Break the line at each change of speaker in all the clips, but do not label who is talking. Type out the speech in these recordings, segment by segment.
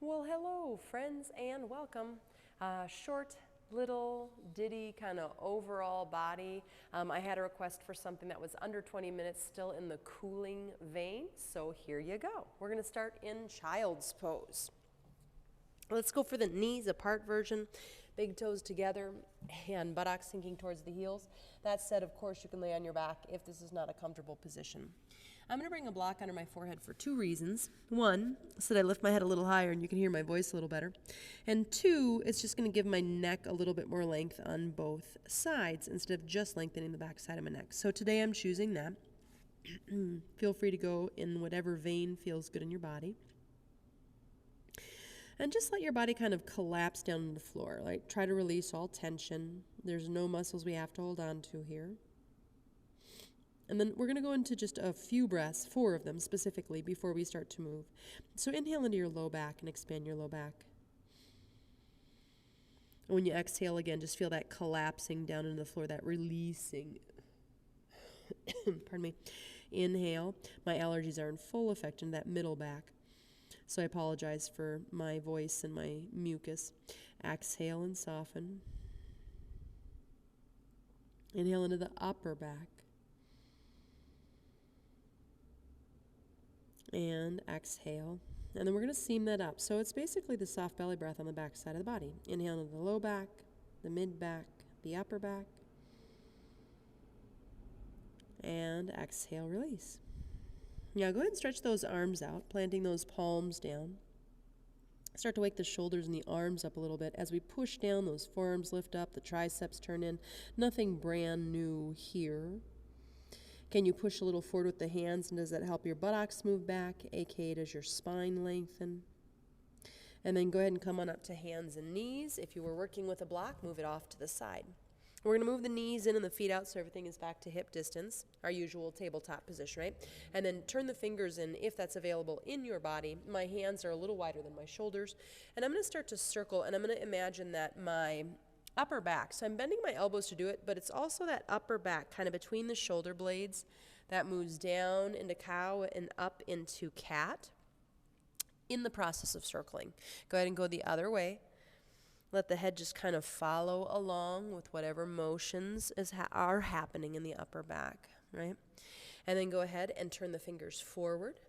Well, hello, friends, and welcome. Short, little, ditty kind of overall body. I had a request for something that was under 20 minutes, still in the cooling vein, so here you go. We're going to start in child's pose. Let's go for the knees apart version, big toes together, and buttocks sinking towards the heels. That said, of course, you can lay on your back if this is not a comfortable position. I'm going to bring a block under my forehead for two reasons. One, so that I lift my head a little higher and you can hear my voice a little better. And two, it's just going to give my neck a little bit more length on both sides instead of just lengthening the back side of my neck. So today I'm choosing that. Feel free to go in whatever vein feels good in your body. And just let your body kind of collapse down to the floor. Like, try to release all tension. There's no muscles we have to hold on to here. And then we're going to go into just a few breaths, 4 of them specifically, before we start to move. So inhale into your low back and expand your low back. And when you exhale again, just feel that collapsing down into the floor, that releasing. Pardon me. Inhale. My allergies are in full effect in that middle back. So I apologize for my voice and my mucus. Exhale and soften. Inhale into the upper back. And exhale. And then we're going to seam that up. So it's basically the soft belly breath on the back side of the body. Inhale into the low back, the mid back, the upper back. And exhale, release. Now go ahead and stretch those arms out, planting those palms down. Start to wake the shoulders and the arms up a little bit. As we push down, those forearms lift up, the triceps turn in. Nothing brand new here. Can you push a little forward with the hands, and does that help your buttocks move back, aka does your spine lengthen? And then go ahead and come on up to hands and knees. If you were working with a block, move it off to the side. We're going to move the knees in and the feet out so everything is back to hip distance, our usual tabletop position, right? And then turn the fingers in if that's available in your body. My hands are a little wider than my shoulders. And I'm going to start to circle, and I'm going to imagine that my upper back, so I'm bending my elbows to do it, but it's also that upper back kind of between the shoulder blades that moves down into cow and up into cat in the process of circling. Go ahead and go the other way. Let the head just kind of follow along with whatever motions are happening in the upper back, right? And then go ahead and turn the fingers forward,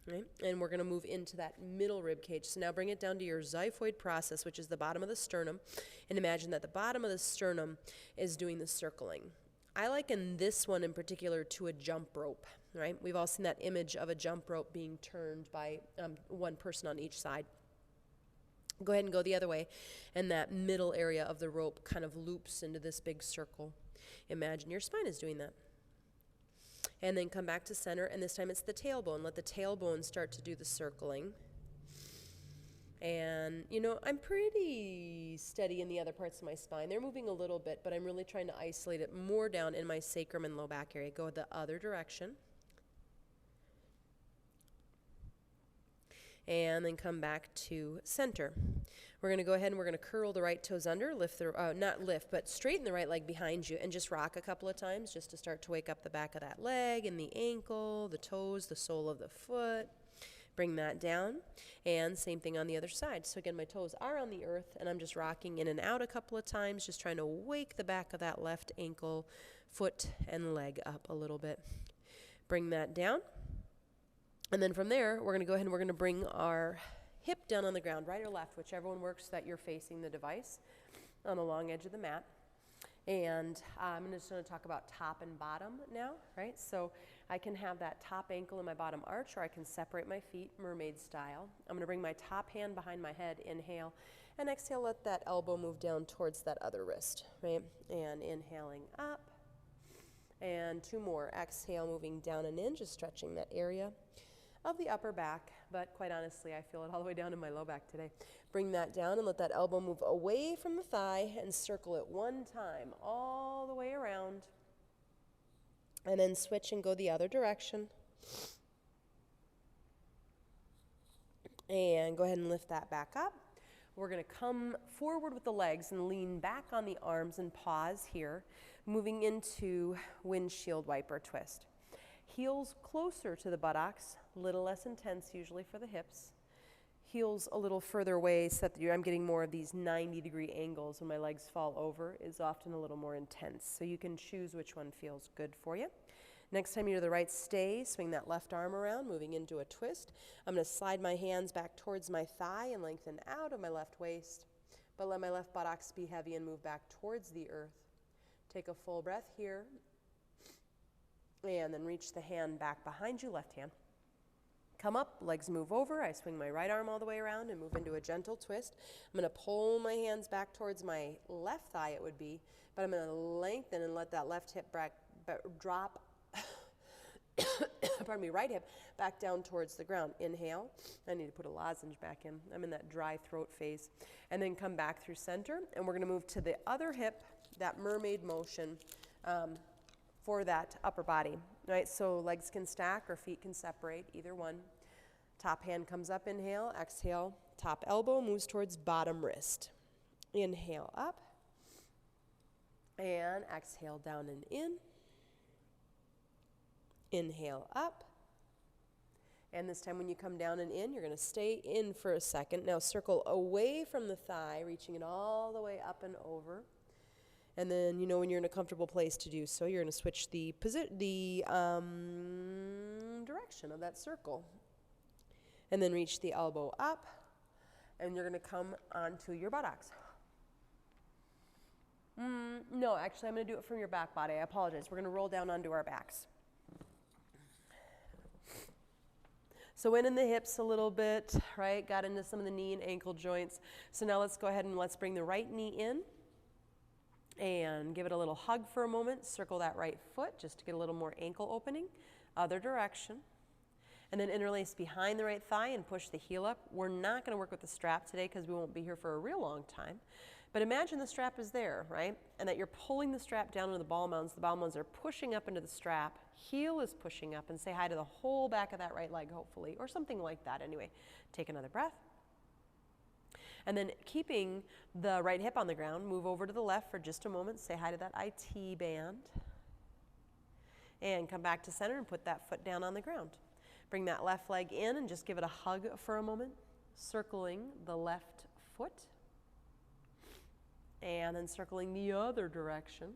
right? And we're going to move into that middle rib cage. So now bring it down to your xiphoid process, which is the bottom of the sternum, and imagine that the bottom of the sternum is doing the circling. I liken this one in particular to a jump rope, right? We've all seen that image of a jump rope being turned by one person on each side. Go ahead and go the other way, and that middle area of the rope kind of loops into this big circle. Imagine your spine is doing that. And then come back to center, and this time it's the tailbone. Let the tailbone start to do the circling. And, you know, I'm pretty steady in the other parts of my spine. They're moving a little bit, but I'm really trying to isolate it more down in my sacrum and low back area. Go the other direction. And then come back to center. We're going to go ahead and we're going to curl the right toes under, not lift, but straighten the right leg behind you and just rock a couple of times just to start to wake up the back of that leg and the ankle, the toes, the sole of the foot. Bring that down, and same thing on the other side. So again, my toes are on the earth, and I'm just rocking in and out a couple of times, just trying to wake the back of that left ankle, foot, and leg up a little bit. Bring that down. And then from there, we're going to go ahead and we're going to bring our hip down on the ground, right or left, whichever one works, so that you're facing the device on the long edge of the mat. And I'm just going to talk about top and bottom now, right? So I can have that top ankle in my bottom arch, or I can separate my feet, mermaid style. I'm going to bring my top hand behind my head, inhale, and exhale, let that elbow move down towards that other wrist, right? And inhaling up. And 2 more. Exhale, moving down and in, just stretching that area of the upper back, but quite honestly, I feel it all the way down in my low back today. Bring that down and let that elbow move away from the thigh and circle it 1 time all the way around. And then switch and go the other direction. And go ahead and lift that back up. We're going to come forward with the legs and lean back on the arms and pause here, moving into windshield wiper twist. Heels closer to the buttocks, a little less intense usually for the hips. heels a little further away so that I'm getting more of these 90-degree angles when my legs fall over is often a little more intense. So you can choose which one feels good for you. Next time you're to the right, stay, swing that left arm around, moving into a twist. I'm going to slide my hands back towards my thigh and lengthen out of my left waist, but let my left buttocks be heavy and move back towards the earth. Take a full breath here, and then reach the hand back behind you, left hand. Come up, legs move over. I swing my right arm all the way around and move into a gentle twist. I'm going to pull my hands back towards my left thigh, it would be, but I'm going to lengthen and let that left hip drop, pardon me, right hip back down towards the ground. Inhale. I need to put a lozenge back in. I'm in that dry throat phase. And then come back through center, and we're going to move to the other hip, that mermaid motion, for that upper body. Right, so legs can stack or feet can separate, either one. Top hand comes up, inhale, exhale. Top elbow moves towards bottom wrist. Inhale up, and exhale down and in. Inhale up, and this time when you come down and in, you're going to stay in for a second. Now circle away from the thigh, reaching it all the way up and over. And then, you know, when you're in a comfortable place to do so, you're going to switch the direction of that circle. And then reach the elbow up, and you're going to come onto your buttocks. No, actually, I'm going to do it from your back body. I apologize. We're going to roll down onto our backs. So in the hips a little bit, right? Got into some of the knee and ankle joints. So now let's go ahead and let's bring the right knee in. And give it a little hug for a moment. Circle that right foot just to get a little more ankle opening. Other direction. And then interlace behind the right thigh and push the heel up. We're not going to work with the strap today because we won't be here for a real long time. But imagine the strap is there, right? And that you're pulling the strap down into the ball mounds. The ball mounds are pushing up into the strap. Heel is pushing up, and say hi to the whole back of that right leg, hopefully, or something like that anyway. Take another breath. And then keeping the right hip on the ground, move over to the left for just a moment. Say hi to that IT band. And come back to center and put that foot down on the ground. Bring that left leg in and just give it a hug for a moment, circling the left foot. And then circling the other direction.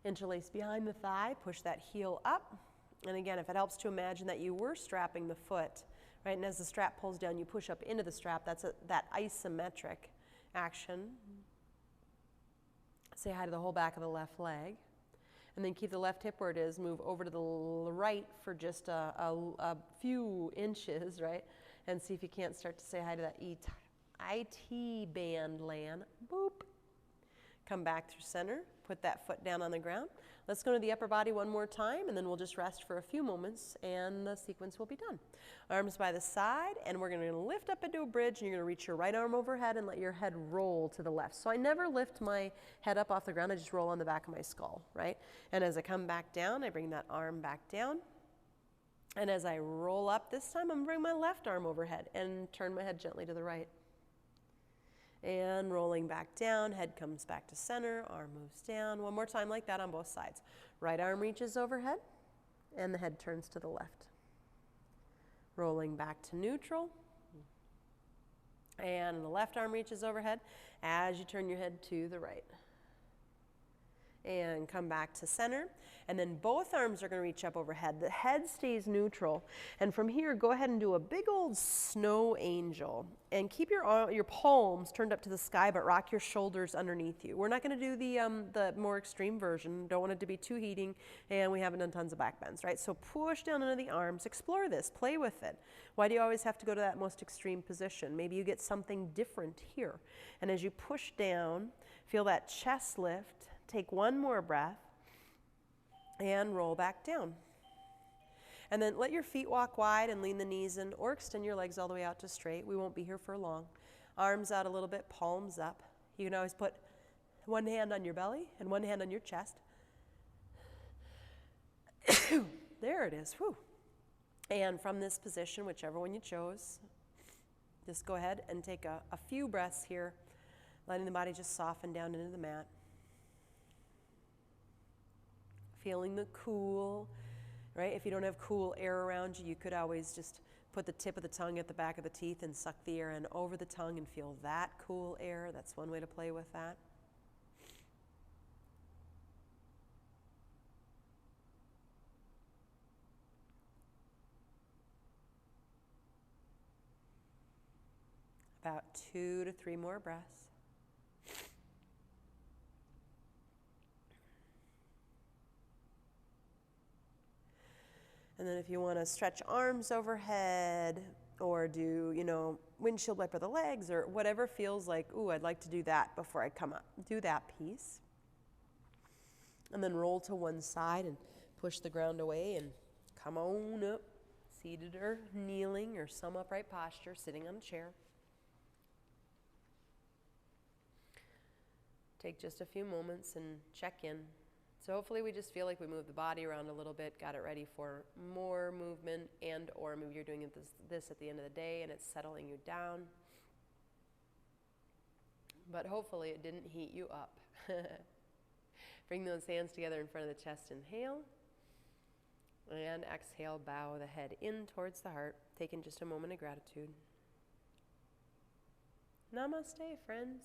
Interlace behind the thigh, push that heel up. And again, if it helps to imagine that you were strapping the foot, right, and as the strap pulls down, you push up into the strap. That's that isometric action. Say hi to the whole back of the left leg. And then keep the left hip where it is. Move over to the right for just a few inches, right? And see if you can't start to say hi to that IT band land. Boop. Come back through center. Put that foot down on the ground. Let's go to the upper body one more time, and then we'll just rest for a few moments, and the sequence will be done. Arms by the side, and we're going to lift up into a bridge, and you're going to reach your right arm overhead and let your head roll to the left. So I never lift my head up off the ground. I just roll on the back of my skull, right? And as I come back down, I bring that arm back down. And as I roll up this time, I'm going to bring my left arm overhead and turn my head gently to the right. And rolling back down, head comes back to center, arm moves down. One more time like that on both sides. Right arm reaches overhead, and the head turns to the left. Rolling back to neutral. And the left arm reaches overhead as you turn your head to the right. And come back to center. And then both arms are going to reach up overhead. The head stays neutral. And from here, go ahead and do a big old snow angel. And keep your palms turned up to the sky, but rock your shoulders underneath you. We're not going to do the more extreme version. Don't want it to be too heating. And we haven't done tons of back bends, right? So push down into the arms. Explore this. Play with it. Why do you always have to go to that most extreme position? Maybe you get something different here. And as you push down, feel that chest lift. Take one more breath and roll back down. And then let your feet walk wide and lean the knees in, or extend your legs all the way out to straight. We won't be here for long. Arms out a little bit, palms up. You can always put one hand on your belly and one hand on your chest. There it is. Whew. And from this position, whichever one you chose, just go ahead and take a few breaths here, letting the body just soften down into the mat. Feeling the cool, right? If you don't have cool air around you, you could always just Put the tip of the tongue at the back of the teeth and suck the air in over the tongue and feel that cool air. That's one way to play with that. About 2 to 3 more breaths. And then if you want to stretch arms overhead or do, windshield wiper the legs or whatever feels like, ooh, I'd like to do that before I come up. Do that piece. And then roll to one side and push the ground away and come on up, seated or kneeling or some upright posture, sitting on a chair. Take just a few moments and check in. So hopefully we just feel like we move the body around a little bit, got it ready for more movement, and or maybe you're doing this at the end of the day and it's settling you down. But hopefully it didn't heat you up. Bring those hands together in front of the chest, inhale. And exhale, bow the head in towards the heart, taking just a moment of gratitude. Namaste, friends.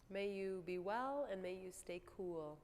May you be well and may you stay cool.